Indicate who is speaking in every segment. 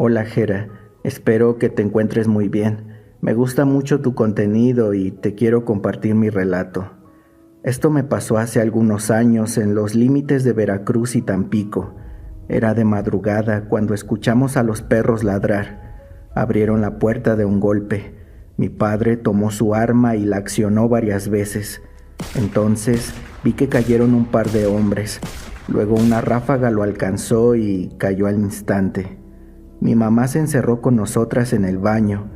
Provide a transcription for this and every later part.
Speaker 1: Hola Jera, espero que te encuentres muy bien. Me gusta mucho tu contenido y te quiero compartir mi relato. Esto me pasó hace algunos años en los límites de Veracruz y Tampico. Era de madrugada cuando escuchamos a los perros ladrar. Abrieron la puerta de un golpe. Mi padre tomó su arma y la accionó varias veces. Entonces vi que cayeron un par de hombres. Luego una ráfaga lo alcanzó y cayó al instante. Mi mamá se encerró con nosotras en el baño.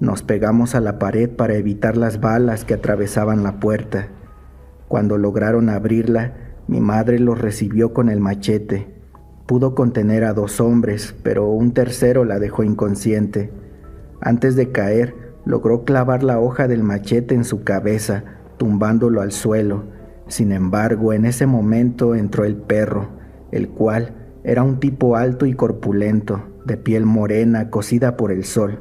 Speaker 1: Nos pegamos a la pared para evitar las balas que atravesaban la puerta. Cuando lograron abrirla, mi madre los recibió con el machete. Pudo contener a 2 hombres, pero un tercero la dejó inconsciente. Antes de caer, logró clavar la hoja del machete en su cabeza, tumbándolo al suelo. Sin embargo, en ese momento entró el perro, el cual era un tipo alto y corpulento, de piel morena cocida por el sol.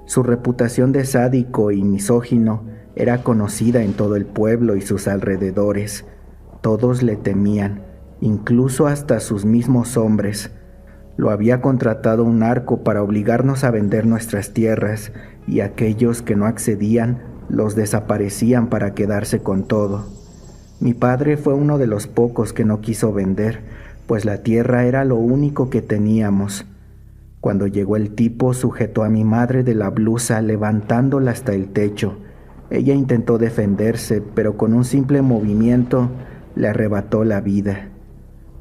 Speaker 1: Su reputación de sádico y misógino era conocida en todo el pueblo y sus alrededores. Todos le temían, incluso hasta sus mismos hombres. Lo había contratado un narco para obligarnos a vender nuestras tierras, y aquellos que no accedían los desaparecían para quedarse con todo. Mi padre fue uno de los pocos que no quiso vender, pues la tierra era lo único que teníamos. Cuando llegó el tipo, sujetó a mi madre de la blusa, levantándola hasta el techo. Ella intentó defenderse, pero con un simple movimiento le arrebató la vida.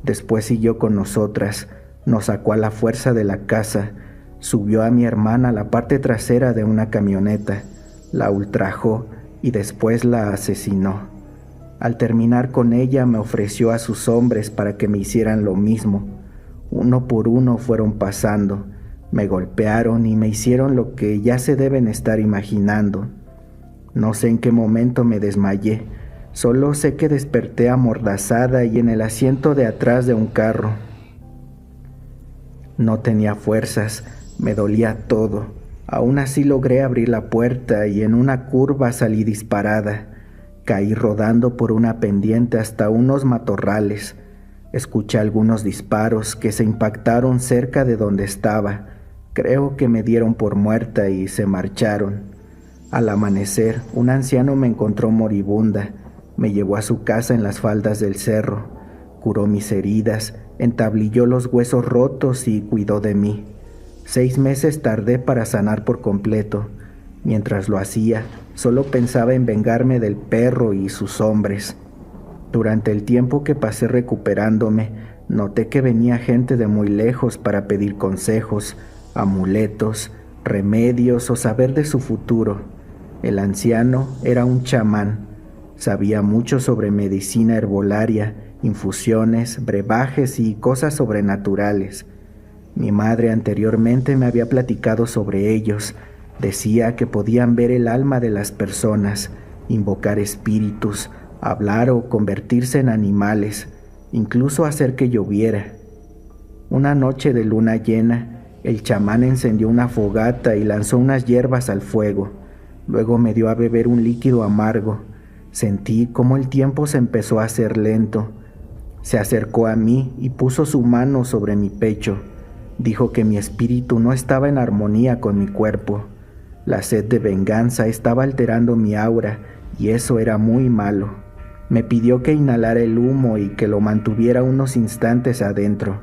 Speaker 1: Después siguió con nosotras, nos sacó a la fuerza de la casa, subió a mi hermana a la parte trasera de una camioneta, la ultrajó y después la asesinó. Al terminar con ella, me ofreció a sus hombres para que me hicieran lo mismo. Uno por uno fueron pasando, me golpearon y me hicieron lo que ya se deben estar imaginando. No sé en qué momento me desmayé, solo sé que desperté amordazada y en el asiento de atrás de un carro. No tenía fuerzas, me dolía todo. Aún así logré abrir la puerta y en una curva salí disparada. Caí rodando por una pendiente hasta unos matorrales. Escuché algunos disparos que se impactaron cerca de donde estaba. Creo que me dieron por muerta y se marcharon. Al amanecer, un anciano me encontró moribunda. Me llevó a su casa en las faldas del cerro. Curó mis heridas, entablilló los huesos rotos y cuidó de mí. 6 meses tardé para sanar por completo. Mientras lo hacía, solo pensaba en vengarme del perro y sus hombres. Durante el tiempo que pasé recuperándome, noté que venía gente de muy lejos para pedir consejos, amuletos, remedios o saber de su futuro. El anciano era un chamán. Sabía mucho sobre medicina herbolaria, infusiones, brebajes y cosas sobrenaturales. Mi madre anteriormente me había platicado sobre ellos. Decía que podían ver el alma de las personas, invocar espíritus, hablar o convertirse en animales, incluso hacer que lloviera. Una noche de luna llena, el chamán encendió una fogata y lanzó unas hierbas al fuego. Luego me dio a beber un líquido amargo. Sentí cómo el tiempo se empezó a hacer lento. Se acercó a mí y puso su mano sobre mi pecho. Dijo que mi espíritu no estaba en armonía con mi cuerpo. La sed de venganza estaba alterando mi aura y eso era muy malo. Me pidió que inhalara el humo y que lo mantuviera unos instantes adentro.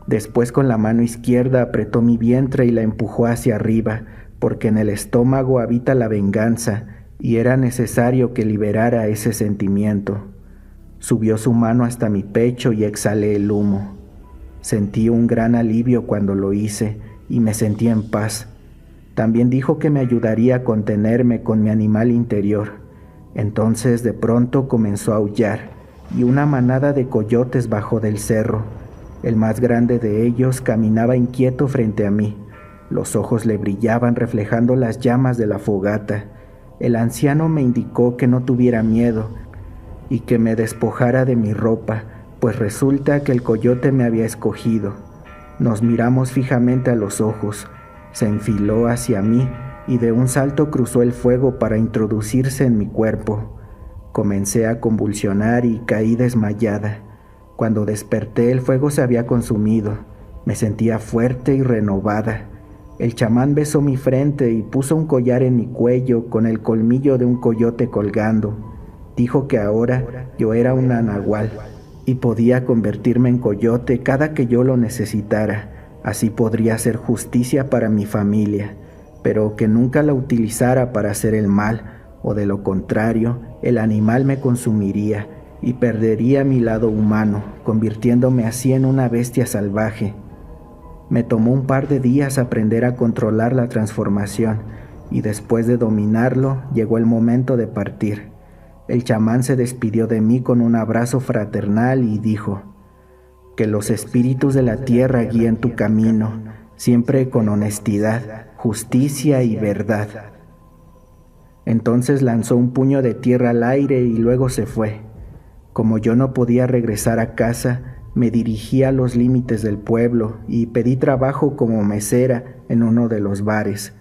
Speaker 1: Después con la mano izquierda apretó mi vientre y la empujó hacia arriba, porque en el estómago habita la venganza y era necesario que liberara ese sentimiento. Subió su mano hasta mi pecho y exhalé el humo. Sentí un gran alivio cuando lo hice y me sentí en paz. También dijo que me ayudaría a contenerme con mi animal interior. Entonces de pronto comenzó a aullar y una manada de coyotes bajó del cerro. El más grande de ellos caminaba inquieto frente a mí. Los ojos le brillaban reflejando las llamas de la fogata. El anciano me indicó que no tuviera miedo y que me despojara de mi ropa, pues resulta que el coyote me había escogido. Nos miramos fijamente a los ojos. Se enfiló hacia mí y de un salto cruzó el fuego para introducirse en mi cuerpo. Comencé a convulsionar y caí desmayada. Cuando desperté, el fuego se había consumido. Me sentía fuerte y renovada. El chamán besó mi frente y puso un collar en mi cuello con el colmillo de un coyote colgando. Dijo que ahora yo era una nahual y podía convertirme en coyote cada que yo lo necesitara. Así podría hacer justicia para mi familia, pero que nunca la utilizara para hacer el mal, o de lo contrario, el animal me consumiría y perdería mi lado humano, convirtiéndome así en una bestia salvaje. Me tomó un par de días aprender a controlar la transformación, y después de dominarlo, llegó el momento de partir. El chamán se despidió de mí con un abrazo fraternal y dijo: que los espíritus de la tierra guíen tu camino, siempre con honestidad, justicia y verdad. Entonces lanzó un puño de tierra al aire y luego se fue. Como yo no podía regresar a casa, me dirigí a los límites del pueblo y pedí trabajo como mesera en uno de los bares.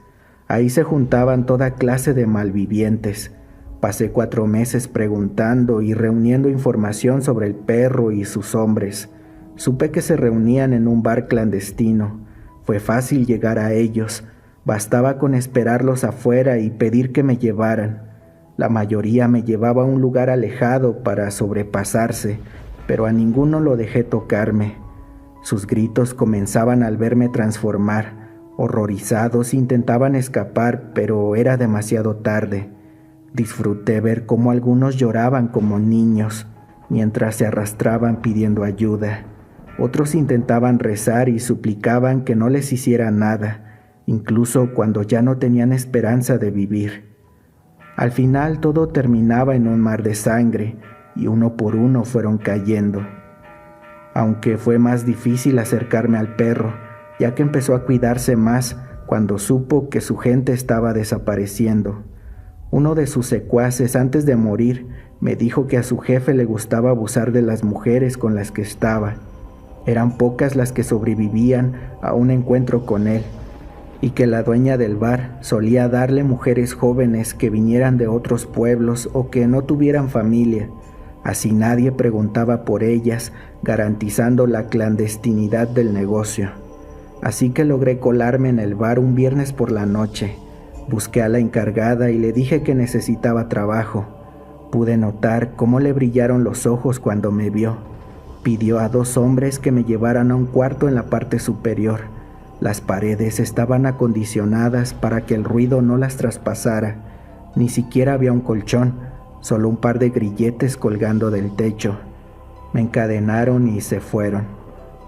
Speaker 1: Ahí se juntaban toda clase de malvivientes. Pasé 4 meses preguntando y reuniendo información sobre el perro y sus hombres. Supe que se reunían en un bar clandestino. Fue fácil llegar a ellos. Bastaba con esperarlos afuera y pedir que me llevaran. La mayoría me llevaba a un lugar alejado para sobrepasarse, pero a ninguno lo dejé tocarme. Sus gritos comenzaban al verme transformar. Horrorizados intentaban escapar, pero era demasiado tarde. Disfruté ver cómo algunos lloraban como niños, mientras se arrastraban pidiendo ayuda. Otros intentaban rezar y suplicaban que no les hiciera nada, incluso cuando ya no tenían esperanza de vivir. Al final todo terminaba en un mar de sangre, y uno por uno fueron cayendo. Aunque fue más difícil acercarme al perro, ya que empezó a cuidarse más cuando supo que su gente estaba desapareciendo. Uno de sus secuaces, antes de morir, me dijo que a su jefe le gustaba abusar de las mujeres con las que estaba. Eran pocas las que sobrevivían a un encuentro con él, y que la dueña del bar solía darle mujeres jóvenes que vinieran de otros pueblos o que no tuvieran familia. Así nadie preguntaba por ellas, garantizando la clandestinidad del negocio. Así que logré colarme en el bar un viernes por la noche. Busqué a la encargada y le dije que necesitaba trabajo. Pude notar cómo le brillaron los ojos cuando me vio. Pidió a 2 hombres que me llevaran a un cuarto en la parte superior. Las paredes estaban acondicionadas para que el ruido no las traspasara. Ni siquiera había un colchón, solo un par de grilletes colgando del techo. Me encadenaron y se fueron.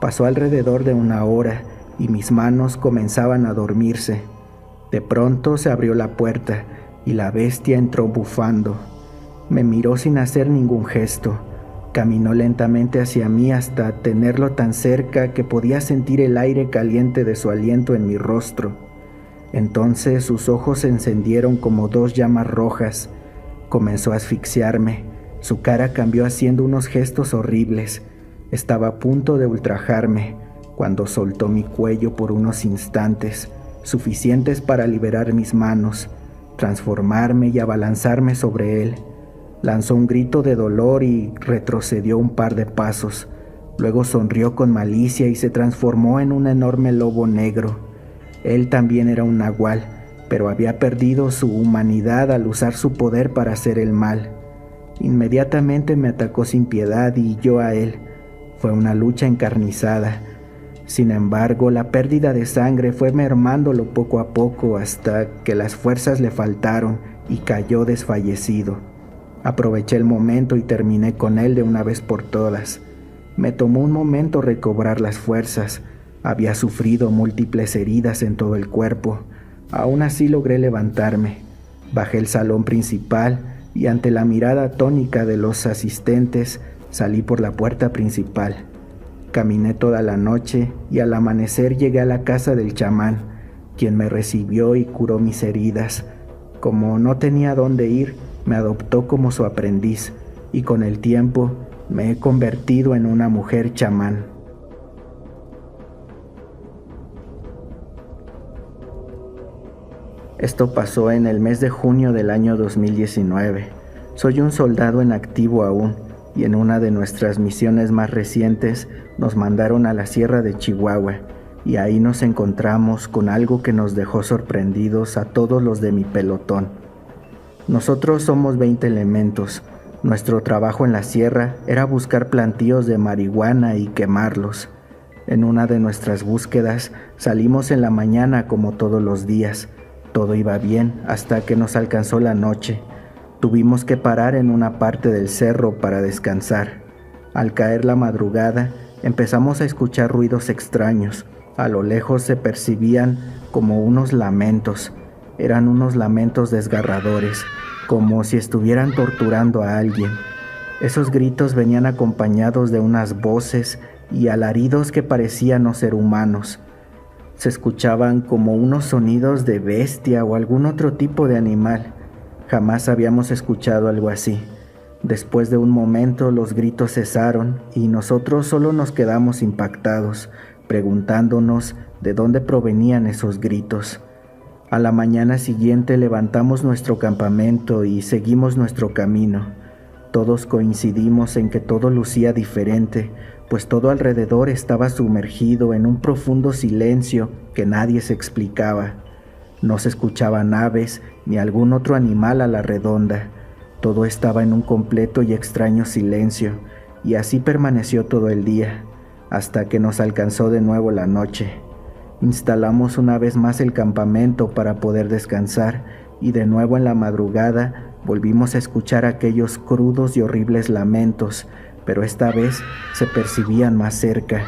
Speaker 1: Pasó alrededor de 1 hora y mis manos comenzaban a dormirse. De pronto se abrió la puerta y la bestia entró bufando. Me miró sin hacer ningún gesto. Caminó lentamente hacia mí hasta tenerlo tan cerca que podía sentir el aire caliente de su aliento en mi rostro. Entonces sus ojos se encendieron como 2 llamas rojas. Comenzó a asfixiarme. Su cara cambió haciendo unos gestos horribles. Estaba a punto de ultrajarme cuando soltó mi cuello por unos instantes, suficientes para liberar mis manos, transformarme y abalanzarme sobre él. Lanzó un grito de dolor y retrocedió un par de pasos. Luego sonrió con malicia y se transformó en un enorme lobo negro. Él también era un nahual, pero había perdido su humanidad al usar su poder para hacer el mal. Inmediatamente me atacó sin piedad y yo a él. Fue una lucha encarnizada. Sin embargo, la pérdida de sangre fue mermándolo poco a poco hasta que las fuerzas le faltaron y cayó desfallecido. Aproveché el momento y terminé con él de una vez por todas. Me tomó un momento recobrar las fuerzas. Había sufrido múltiples heridas en todo el cuerpo. Aún así logré levantarme. Bajé el salón principal y ante la mirada atónica de los asistentes salí por la puerta principal. Caminé toda la noche y al amanecer llegué a la casa del chamán, quien me recibió y curó mis heridas. Como no tenía dónde ir, me adoptó como su aprendiz y con el tiempo me he convertido en una mujer chamán. Esto pasó en el mes de junio del año 2019. Soy un soldado en activo aún y en una de nuestras misiones más recientes nos mandaron a la Sierra de Chihuahua, y ahí nos encontramos con algo que nos dejó sorprendidos a todos los de mi pelotón. Nosotros somos 20 elementos. Nuestro trabajo en la sierra era buscar plantíos de marihuana y quemarlos. En una de nuestras búsquedas salimos en la mañana como todos los días. Todo iba bien hasta que nos alcanzó la noche. Tuvimos que parar en una parte del cerro para descansar. Al caer la madrugada, empezamos a escuchar ruidos extraños. A lo lejos se percibían como unos lamentos. Eran unos lamentos desgarradores, como si estuvieran torturando a alguien. Esos gritos venían acompañados de unas voces y alaridos que parecían no ser humanos. Se escuchaban como unos sonidos de bestia o algún otro tipo de animal. Jamás habíamos escuchado algo así. Después de un momento los gritos cesaron y nosotros solo nos quedamos impactados, preguntándonos de dónde provenían esos gritos. A la mañana siguiente levantamos nuestro campamento y seguimos nuestro camino. Todos coincidimos en que todo lucía diferente, pues todo alrededor estaba sumergido en un profundo silencio que nadie se explicaba. No se escuchaban aves ni algún otro animal a la redonda. Todo estaba en un completo y extraño silencio, y así permaneció todo el día, hasta que nos alcanzó de nuevo la noche. Instalamos una vez más el campamento para poder descansar, y de nuevo en la madrugada volvimos a escuchar aquellos crudos y horribles lamentos, pero esta vez se percibían más cerca,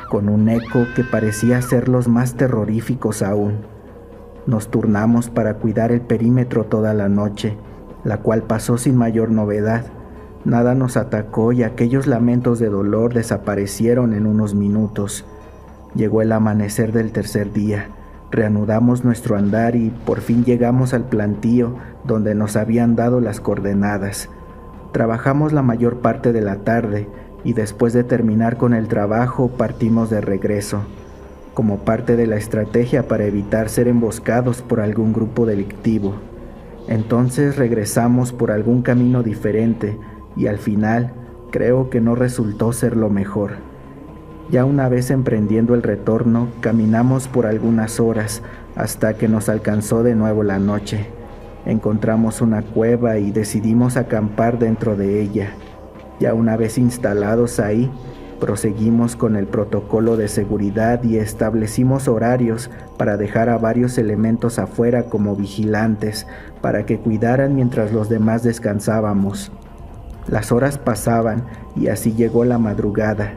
Speaker 1: con un eco que parecía ser los más terroríficos aún. Nos turnamos para cuidar el perímetro toda la noche, la cual pasó sin mayor novedad. Nada nos atacó y aquellos lamentos de dolor desaparecieron en unos minutos. Llegó el amanecer del tercer día. Reanudamos nuestro andar y por fin llegamos al plantío donde nos habían dado las coordenadas. Trabajamos la mayor parte de la tarde y después de terminar con el trabajo partimos de regreso, como parte de la estrategia para evitar ser emboscados por algún grupo delictivo. Entonces regresamos por algún camino diferente y al final creo que no resultó ser lo mejor. Ya una vez emprendiendo el retorno, caminamos por algunas horas hasta que nos alcanzó de nuevo la noche. Encontramos una cueva y decidimos acampar dentro de ella. Ya una vez instalados ahí, proseguimos con el protocolo de seguridad y establecimos horarios para dejar a varios elementos afuera como vigilantes para que cuidaran mientras los demás descansábamos. Las horas pasaban y así llegó la madrugada.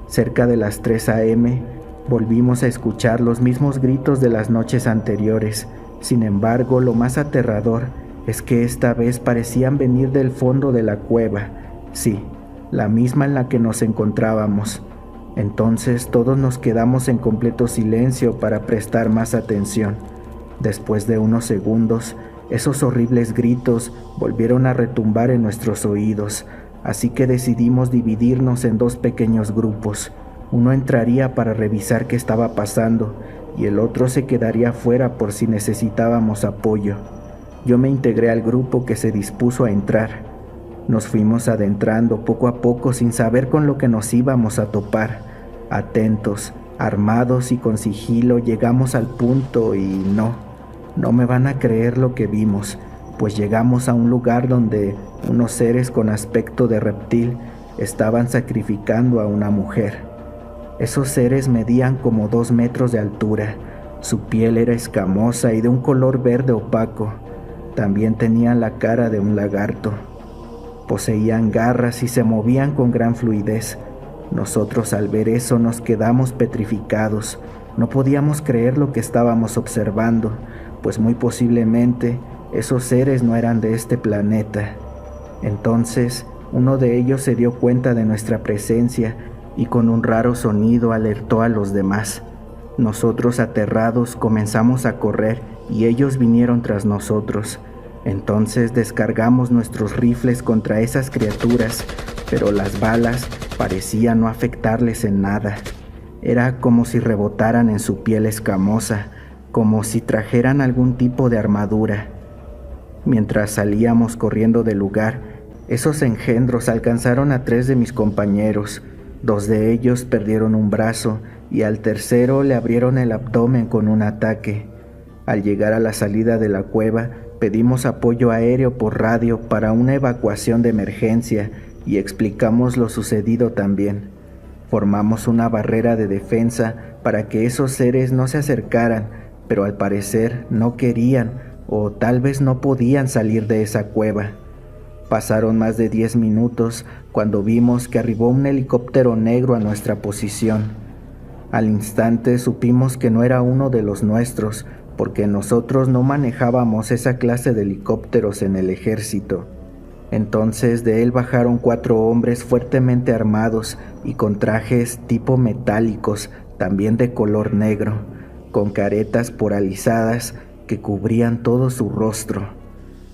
Speaker 1: Cerca de las 3 a.m. volvimos a escuchar los mismos gritos de las noches anteriores. Sin embargo, lo más aterrador es que esta vez parecían venir del fondo de la cueva. Sí, la misma en la que nos encontrábamos. Entonces todos nos quedamos en completo silencio para prestar más atención. Después de unos segundos, esos horribles gritos volvieron a retumbar en nuestros oídos, así que decidimos dividirnos en dos pequeños grupos. Uno entraría para revisar qué estaba pasando y el otro se quedaría fuera por si necesitábamos apoyo. Yo me integré al grupo que se dispuso a entrar. Nos fuimos adentrando poco a poco sin saber con lo que nos íbamos a topar. Atentos, armados y con sigilo llegamos al punto y no me van a creer lo que vimos, pues llegamos a un lugar donde unos seres con aspecto de reptil estaban sacrificando a una mujer. Esos seres medían como 2 metros de altura, su piel era escamosa y de un color verde opaco, también tenían la cara de un lagarto. Poseían garras y se movían con gran fluidez. Nosotros al ver eso nos quedamos petrificados. No podíamos creer lo que estábamos observando, pues muy posiblemente esos seres no eran de este planeta. Entonces, uno de ellos se dio cuenta de nuestra presencia y con un raro sonido alertó a los demás. Nosotros aterrados comenzamos a correr y ellos vinieron tras nosotros. Entonces descargamos nuestros rifles contra esas criaturas, pero las balas parecían no afectarles en nada. Era como si rebotaran en su piel escamosa, como si trajeran algún tipo de armadura. Mientras salíamos corriendo del lugar, esos engendros alcanzaron a 3 de mis compañeros. 2 de ellos perdieron un brazo y al tercero le abrieron el abdomen con un ataque. Al llegar a la salida de la cueva, pedimos apoyo aéreo por radio para una evacuación de emergencia y explicamos lo sucedido también. Formamos una barrera de defensa para que esos seres no se acercaran, pero al parecer no querían o tal vez no podían salir de esa cueva. Pasaron más de 10 minutos cuando vimos que arribó un helicóptero negro a nuestra posición. Al instante supimos que no era uno de los nuestros, porque nosotros no manejábamos esa clase de helicópteros en el ejército. Entonces de él bajaron 4 hombres fuertemente armados y con trajes tipo metálicos, también de color negro, con caretas polarizadas que cubrían todo su rostro.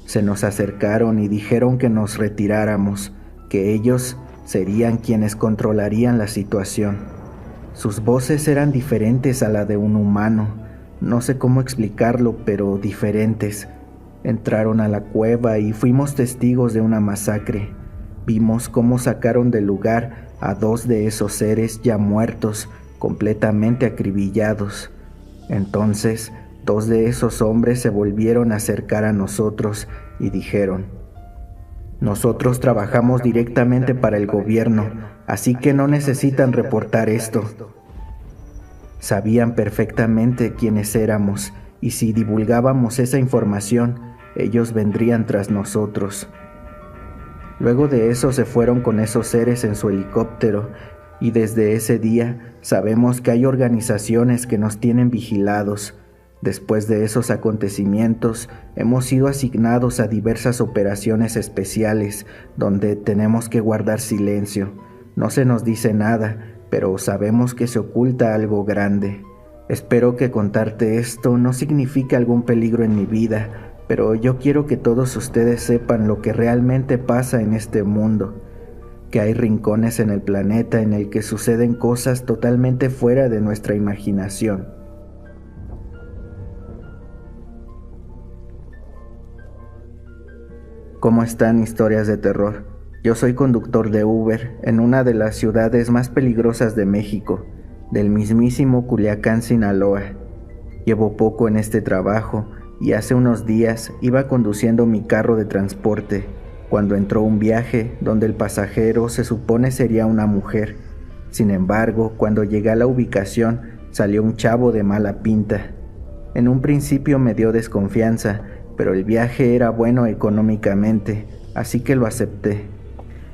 Speaker 1: Se nos acercaron y dijeron que nos retiráramos, que ellos serían quienes controlarían la situación. Sus voces eran diferentes a la de un humano, no sé cómo explicarlo, pero diferentes. Entraron a la cueva y fuimos testigos de una masacre. Vimos cómo sacaron del lugar a 2 de esos seres ya muertos, completamente acribillados. Entonces, 2 de esos hombres se volvieron a acercar a nosotros y dijeron: «Nosotros trabajamos directamente para el gobierno, así que no necesitan reportar esto». Sabían perfectamente quiénes éramos, y si divulgábamos esa información, ellos vendrían tras nosotros. Luego de eso se fueron con esos seres en su helicóptero, y desde ese día sabemos que hay organizaciones que nos tienen vigilados. Después de esos acontecimientos, hemos sido asignados a diversas operaciones especiales donde tenemos que guardar silencio. No se nos dice nada, pero sabemos que se oculta algo grande. Espero que contarte esto no signifique algún peligro en mi vida, pero yo quiero que todos ustedes sepan lo que realmente pasa en este mundo, que hay rincones en el planeta en el que suceden cosas totalmente fuera de nuestra imaginación. ¿Cómo están, historias de terror? Yo soy conductor de Uber en una de las ciudades más peligrosas de México, del mismísimo Culiacán, Sinaloa. Llevo poco en este trabajo y hace unos días iba conduciendo mi carro de transporte cuando entró un viaje donde el pasajero se supone sería una mujer. Sin embargo, cuando llegué a la ubicación, salió un chavo de mala pinta. En un principio me dio desconfianza, pero el viaje era bueno económicamente, así que lo acepté.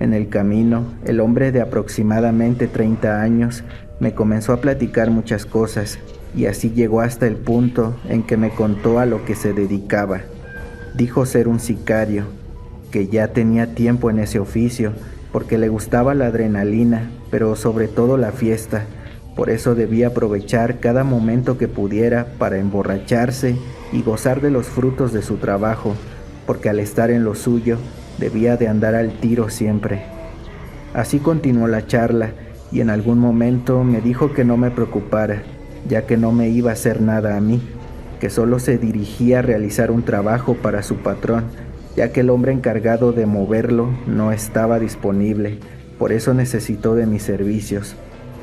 Speaker 1: En el camino, el hombre de aproximadamente 30 años me comenzó a platicar muchas cosas, y así llegó hasta el punto en que me contó a lo que se dedicaba. Dijo ser un sicario, que ya tenía tiempo en ese oficio, porque le gustaba la adrenalina, pero sobre todo la fiesta. Por eso debía aprovechar cada momento que pudiera para emborracharse y gozar de los frutos de su trabajo, porque al estar en lo suyo, debía de andar al tiro siempre. Así continuó la charla, y en algún momento me dijo que no me preocupara, ya que no me iba a hacer nada a mí, que solo se dirigía a realizar un trabajo para su patrón, ya que el hombre encargado de moverlo no estaba disponible, por eso necesitó de mis servicios,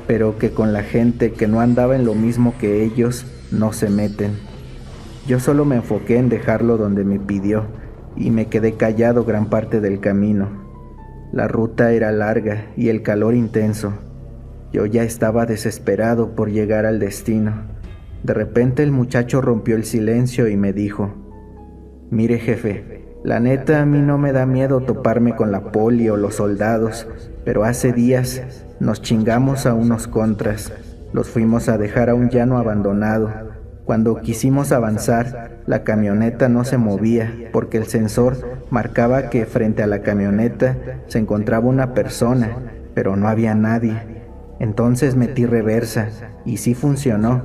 Speaker 1: pero que con la gente que no andaba en lo mismo que ellos, no se meten. Yo solo me enfoqué en dejarlo donde me pidió, y me quedé callado gran parte del camino. La ruta era larga y el calor intenso. Yo ya estaba desesperado por llegar al destino. De repente el muchacho rompió el silencio y me dijo: «Mire, jefe, la neta a mí no me da miedo toparme con la poli o los soldados, pero hace días nos chingamos a unos contras. Los fuimos a dejar a un llano abandonado. Cuando quisimos avanzar, la camioneta no se movía porque el sensor marcaba que frente a la camioneta se encontraba una persona, pero no había nadie. Entonces metí reversa y sí funcionó,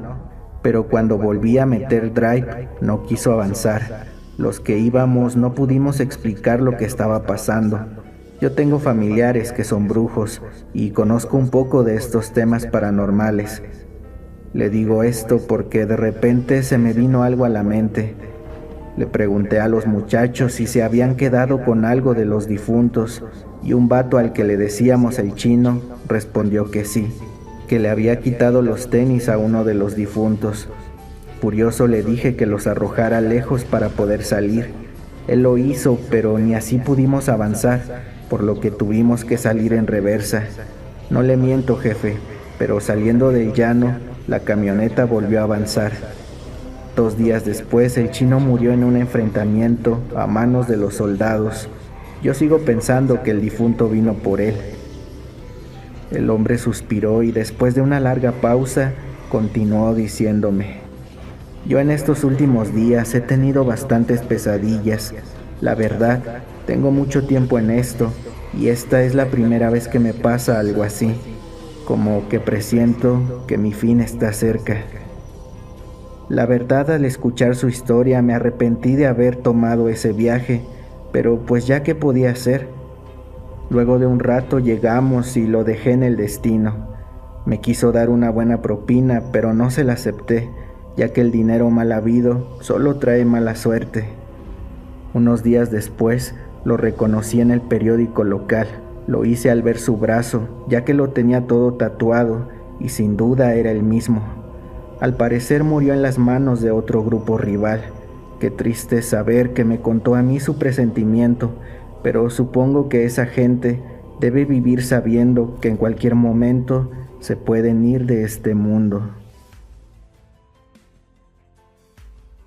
Speaker 1: pero cuando volví a meter drive no quiso avanzar. Los que íbamos no pudimos explicar lo que estaba pasando. Yo tengo familiares que son brujos y conozco un poco de estos temas paranormales. Le digo esto porque de repente se me vino algo a la mente. Le pregunté a los muchachos si se habían quedado con algo de los difuntos, y un vato al que le decíamos el Chino respondió que sí, que le había quitado los tenis a uno de los difuntos. Furioso le dije que los arrojara lejos para poder salir. Él lo hizo, pero ni así pudimos avanzar, por lo que tuvimos que salir en reversa. No le miento, jefe, pero saliendo del llano, la camioneta volvió a avanzar. 2 días después, el chino murió en un enfrentamiento a manos de los soldados. Yo sigo pensando que el difunto vino por él. El hombre suspiró y después de una larga pausa, continuó diciéndome: yo en estos últimos días he tenido bastantes pesadillas. La verdad, tengo mucho tiempo en esto y esta es la primera vez que me pasa algo así, como que presiento que mi fin está cerca. La verdad, al escuchar su historia me arrepentí de haber tomado ese viaje, pero pues ya que podía hacer. Luego de un rato llegamos y lo dejé en el destino. Me quiso dar una buena propina, pero no se la acepté, ya que el dinero mal habido solo trae mala suerte. Unos días después lo reconocí en el periódico local. Lo hice al ver su brazo, ya que lo tenía todo tatuado y sin duda era el mismo. Al parecer murió en las manos de otro grupo rival. Qué triste saber que me contó a mí su presentimiento, pero supongo que esa gente debe vivir sabiendo que en cualquier momento se pueden ir de este mundo.